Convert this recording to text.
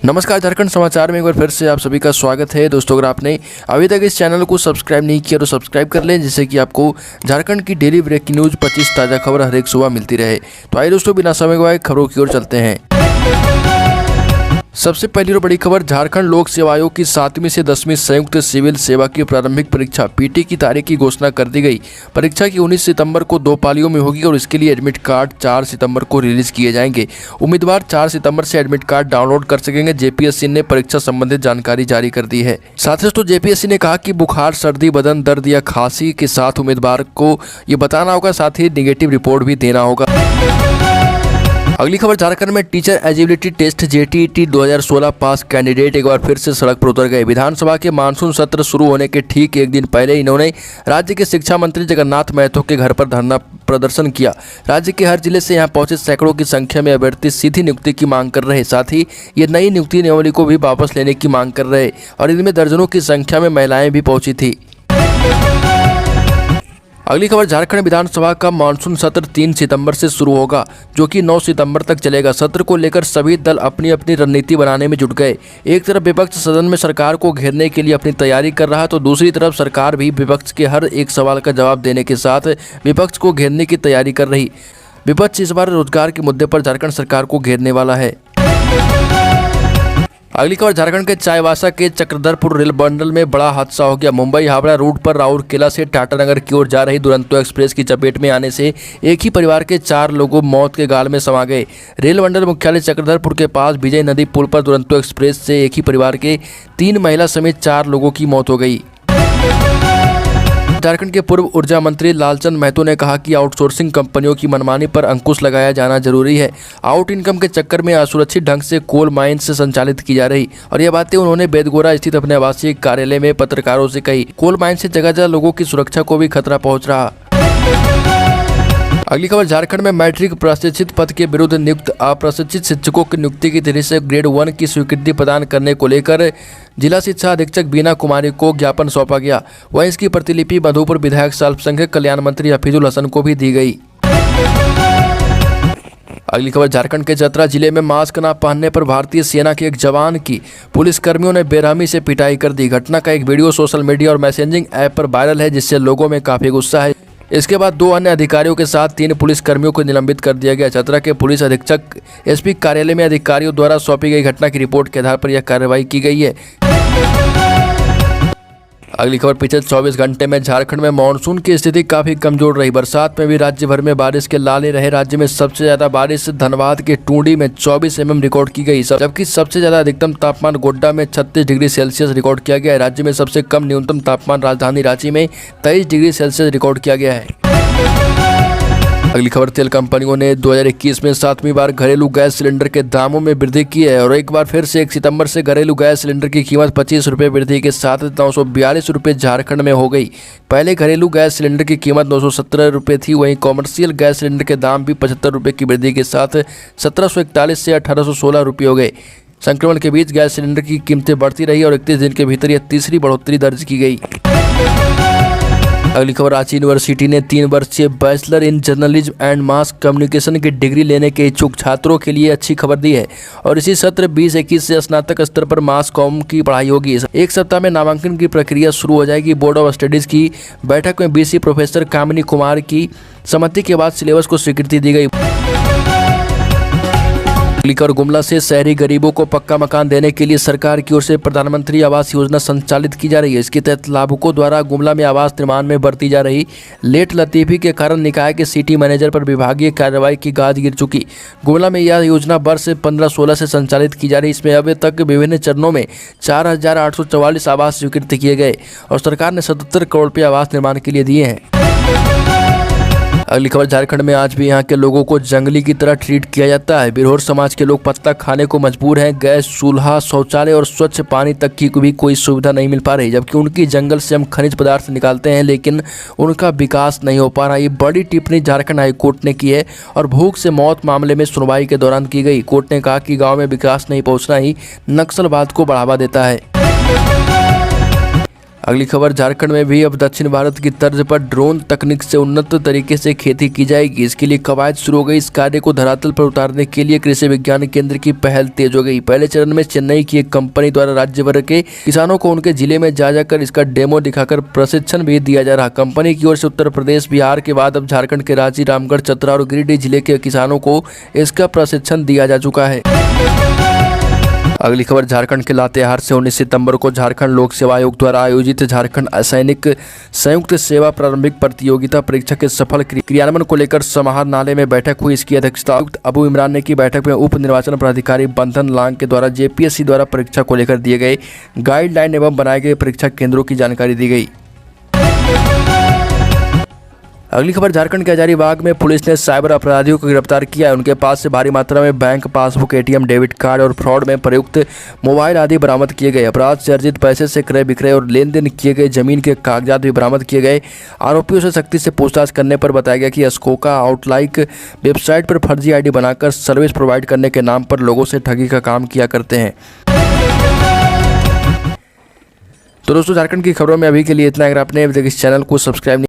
नमस्कार, झारखंड समाचार में एक बार फिर से आप सभी का स्वागत है। दोस्तों, अगर आपने अभी तक इस चैनल को सब्सक्राइब नहीं किया तो सब्सक्राइब कर लें, जिससे कि आपको झारखंड की डेली ब्रेकिंग न्यूज़ 25 ताज़ा खबर हर एक सुबह मिलती रहे। तो आइए दोस्तों, बिना समय गवाए खबरों की ओर चलते हैं। सबसे पहली और बड़ी खबर, झारखंड लोक सेवा आयोग की 7वीं से 10वीं संयुक्त सिविल सेवा की प्रारंभिक परीक्षा पीटी की तारीख की घोषणा कर दी गई। परीक्षा की 19 सितंबर को 2 पालियों में होगी और इसके लिए एडमिट कार्ड 4 सितंबर को रिलीज किए जाएंगे। उम्मीदवार 4 सितंबर से एडमिट कार्ड डाउनलोड कर सकेंगे। जेपीएससी ने परीक्षा संबंधित जानकारी जारी कर दी है। साथ ही दोस्तों, जेपीएससी ने कहा कि बुखार, सर्दी, बदन दर्द या खांसी के साथ उम्मीदवार को ये बताना होगा, साथ ही निगेटिव रिपोर्ट भी देना होगा। अगली खबर, झारखंड में टीचर एलिजिबिलिटी टेस्ट जेटीईटी 2016 पास कैंडिडेट एक बार फिर से सड़क पर उतर गए। विधानसभा के मानसून सत्र शुरू होने के ठीक एक दिन पहले इन्होंने राज्य के शिक्षा मंत्री जगन्नाथ महतो के घर पर धरना प्रदर्शन किया। राज्य के हर जिले से यहां पहुंचे सैकड़ों की संख्या में अभ्यर्थी सीधी नियुक्ति की मांग कर रहे, साथ ही ये नई नियुक्ति नियमावली को भी वापस लेने की मांग कर रहे और इनमें दर्जनों की संख्या में महिलाएं भी पहुंची थी। अगली खबर, झारखंड विधानसभा का मानसून सत्र 3 सितंबर से शुरू होगा, जो कि 9 सितंबर तक चलेगा। सत्र को लेकर सभी दल अपनी अपनी रणनीति बनाने में जुट गए। एक तरफ विपक्ष सदन में सरकार को घेरने के लिए अपनी तैयारी कर रहा, तो दूसरी तरफ सरकार भी विपक्ष के हर एक सवाल का जवाब देने के साथ विपक्ष को घेरने की तैयारी कर रही। विपक्ष इस बार रोजगार के मुद्दे पर झारखंड सरकार को घेरने वाला है। अगली खबर, झारखंड के चाईबासा के चक्रधरपुर रेल बंडल में बड़ा हादसा हो गया। मुंबई हावड़ा रूट पर राउरकेला से टाटानगर की ओर जा रही दुरंतो एक्सप्रेस की चपेट में आने से एक ही परिवार के 4 लोगों मौत के गाल में समा गए। रेल मंडल मुख्यालय चक्रधरपुर के पास विजय नदी पुल पर दुरंतो एक्सप्रेस से एक ही परिवार के 3 महिला समेत 4 लोगों की मौत हो गई। झारखंड के पूर्व ऊर्जा मंत्री लालचंद महतो ने कहा कि आउटसोर्सिंग कंपनियों की मनमानी पर अंकुश लगाया जाना जरूरी है। आउट इनकम के चक्कर में असुरक्षित ढंग से कोल माइंस से संचालित की जा रही, और ये बातें उन्होंने बेदगोरा स्थित अपने आवासीय कार्यालय में पत्रकारों से कही। कोल माइंस से जगह जगह लोगों की सुरक्षा को भी खतरा पहुंच रहा। अगली खबर, झारखंड में मैट्रिक प्रशिक्षित पद के विरुद्ध नियुक्त अप्रशिक्षित शिक्षकों की नियुक्ति की तिथि से ग्रेड 1 की स्वीकृति प्रदान करने को लेकर जिला शिक्षा अधीक्षक बीना कुमारी को ज्ञापन सौंपा गया। वहीं इसकी प्रतिलिपि मधुपुर विधायक अल्पसंख्यक कल्याण मंत्री हफीजुल हसन को भी दी गई। अगली खबर, झारखंड के चतरा जिले में मास्क न पहनने पर भारतीय सेना के एक जवान की पुलिसकर्मियों ने बेरहमी से पिटाई कर दी। घटना का एक वीडियो सोशल मीडिया और मैसेजिंग ऐप पर वायरल है, जिससे लोगों में काफी गुस्सा है। इसके बाद 2 अन्य अधिकारियों के साथ 3 पुलिसकर्मियों को निलंबित कर दिया गया। चतरा के पुलिस अधीक्षक एसपी कार्यालय में अधिकारियों द्वारा सौंपी गई घटना की रिपोर्ट के आधार पर यह कार्रवाई की गई है। अगली खबर, पिछले 24 घंटे में झारखंड में मानसून की स्थिति काफी कमजोर रही। बरसात में भी राज्य भर में बारिश के लाले रहे। राज्य में सबसे ज्यादा बारिश धनबाद के टूंडी में 24 mm रिकॉर्ड की गई, जबकि सबसे ज्यादा अधिकतम तापमान गोड्डा में 36 डिग्री सेल्सियस रिकॉर्ड किया गया है। राज्य में सबसे कम न्यूनतम तापमान राजधानी रांची में 23 डिग्री सेल्सियस रिकॉर्ड किया गया है। अगली खबर, तेल कंपनियों ने 2021 में 7वीं बार घरेलू गैस सिलेंडर के दामों में वृद्धि की है और एक बार फिर से 1 सितंबर से घरेलू गैस सिलेंडर की कीमत 25 रुपये वृद्धि के साथ 942 रुपये झारखंड में हो गई। पहले घरेलू गैस सिलेंडर की कीमत 917 रुपये थी। वहीं कॉमर्शियल गैस सिलेंडर के दाम भी 75 रुपये की वृद्धि के साथ 1741 से 1816 रुपये हो गए। संक्रमण के बीच गैस सिलेंडर की कीमतें बढ़ती रही और 31 दिन के भीतर यह तीसरी बढ़ोतरी दर्ज की गई। अगली खबर, रांची यूनिवर्सिटी ने 3 वर्षीय bachelor in journalism and mass communication की डिग्री लेने के इच्छुक छात्रों के लिए अच्छी खबर दी है और इसी सत्र 2021 से स्नातक स्तर पर मास कॉम की पढ़ाई होगी। एक सप्ताह में नामांकन की प्रक्रिया शुरू हो जाएगी। बोर्ड ऑफ स्टडीज की बैठक में बीसी प्रोफेसर कामिनी कुमार की सहमति के बाद सिलेबस को स्वीकृति दी गई। और गुमला से शहरी गरीबों को पक्का मकान देने के लिए सरकार की ओर से प्रधानमंत्री आवास योजना संचालित की जा रही है। इसके तहत लाभुकों द्वारा गुमला में आवास निर्माण में बरती जा रही लेट लतीफी के कारण निकाय के सिटी मैनेजर पर विभागीय कार्रवाई की गाज गिर चुकी। गुमला में यह योजना वर्ष 15-16 से संचालित की जा रही। इसमें अब तक विभिन्न चरणों में 4844 आवास स्वीकृत किए गए और सरकार ने 77 करोड़ रुपये आवास निर्माण के लिए दिए हैं। अगली खबर, झारखंड में आज भी यहाँ के लोगों को जंगली की तरह ट्रीट किया जाता है। बिरहोर समाज के लोग पत्ता खाने को मजबूर हैं। गैस, चूल्हा, शौचालय और स्वच्छ पानी तक की भी कोई सुविधा नहीं मिल पा रही, जबकि उनकी जंगल से हम खनिज पदार्थ निकालते हैं लेकिन उनका विकास नहीं हो पा रहा। ये बड़ी टिप्पणी झारखंड हाईकोर्ट ने की है और भूख से मौत मामले में सुनवाई के दौरान की गई। कोर्ट ने कहा कि गाँव में विकास नहीं पहुँचना ही नक्सलवाद को बढ़ावा देता है। अगली खबर, झारखंड में भी अब दक्षिण भारत की तर्ज पर ड्रोन तकनीक से उन्नत तरीके से खेती की जाएगी। इसके लिए कवायद शुरू हो गई। इस कार्य को धरातल पर उतारने के लिए कृषि विज्ञान केंद्र की पहल तेज हो गई। पहले चरण में चेन्नई की एक कंपनी द्वारा राज्य भर के किसानों को उनके जिले में जा जाकर इसका डेमो दिखाकर प्रशिक्षण भी दिया जा रहा। कंपनी की ओर से उत्तर प्रदेश, बिहार के बाद अब झारखंड के रांची, रामगढ़, चतरा और गिरिडीह जिले के किसानों को इसका प्रशिक्षण दिया जा चुका है। अगली खबर, झारखंड के लातेहार से 19 सितंबर को झारखंड लोक सेवा आयोग द्वारा आयोजित झारखंड असैनिक संयुक्त सेवा प्रारंभिक प्रतियोगिता परीक्षा के सफल क्रियान्वयन को लेकर समाहरणालय में बैठक हुई। इसकी अध्यक्षता आयुक्त अबू इमरान ने की। बैठक में उप निर्वाचन पदाधिकारी बंधन लांग के द्वारा जेपीएससी द्वारा परीक्षा को लेकर दिए गए गाइडलाइन एवं बनाए गए परीक्षा केंद्रों की जानकारी दी गई। अगली खबर, झारखंड के हजारीबाग में पुलिस ने साइबर अपराधियों को गिरफ्तार किया है। उनके पास से भारी मात्रा में bank passbook, ATM, debit card और फ्रॉड में प्रयुक्त मोबाइल आदि बरामद किए गए। अपराध से अर्जित पैसे से क्रय विक्रय और लेन देन किए गए जमीन के कागजात भी बरामद किए गए। आरोपियों से सख्ती से पूछताछ करने पर बताया गया कि अस्कोका आउटलाइक वेबसाइट पर फर्जी ID बनाकर सर्विस प्रोवाइड करने के नाम पर लोगों से ठगी का काम किया करते हैं। तो दोस्तों, झारखंड की खबरों में अभी के लिए इतना। अगर आपने अभी तक इस चैनल को सब्सक्राइब